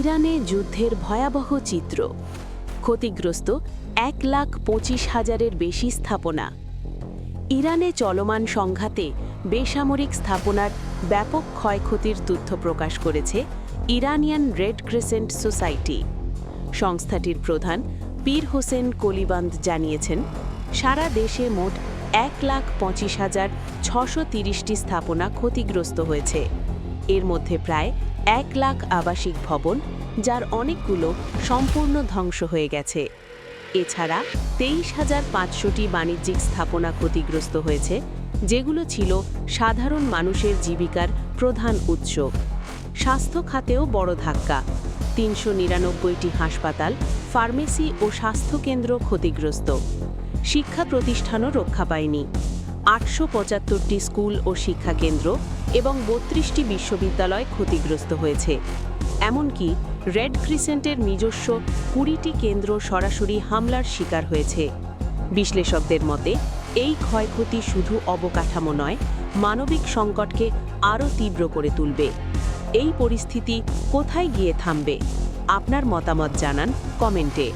ইরানে যুদ্ধের ভয়াবহ চিত্র। ক্ষতিগ্রস্ত 1,25,000-এর বেশি স্থাপনা। ইরানে চলমান সংঘাতে বেসামরিক স্থাপনার ব্যাপক ক্ষয়ক্ষতির তথ্য প্রকাশ করেছে ইরানিয়ান রেড ক্রিসেন্ট সোসাইটি। সংস্থাটির প্রধান পীর হোসেন কলিবান্দ জানিয়েছেন, সারা দেশে মোট 1,25,630টি স্থাপনা ক্ষতিগ্রস্ত হয়েছে। এর মধ্যে প্রায় 1 লাখ আবাসিক ভবন, যার অনেকগুলো সম্পূর্ণ ধ্বংস হয়ে গেছে। এছাড়া 23,500টি বাণিজ্যিক স্থাপনা ক্ষতিগ্রস্ত হয়েছে, যেগুলো ছিল সাধারণ মানুষের জীবিকার প্রধান উৎস। স্বাস্থ্য খাতেও বড় ধাক্কা। 399টি হাসপাতাল, ফার্মেসি ও স্বাস্থ্যকেন্দ্র ক্ষতিগ্রস্ত। শিক্ষা প্রতিষ্ঠানও রক্ষা পায়নি। 875টি স্কুল ও শিক্ষাকেন্দ্র এবং 32টি বিশ্ববিদ্যালয় ক্ষতিগ্রস্ত হয়েছে। এমনকি রেড ক্রিসেন্টের নিজস্ব 20টি কেন্দ্র সরাসরি হামলার শিকার হয়েছে। বিশ্লেষকদের মতে, এই ক্ষয়ক্ষতি শুধু অবকাঠামো নয়, মানবিক সংকটকে আরও তীব্র করে তুলবে। এই পরিস্থিতি কোথায় গিয়ে থামবে? আপনার মতামত জানান কমেন্টে।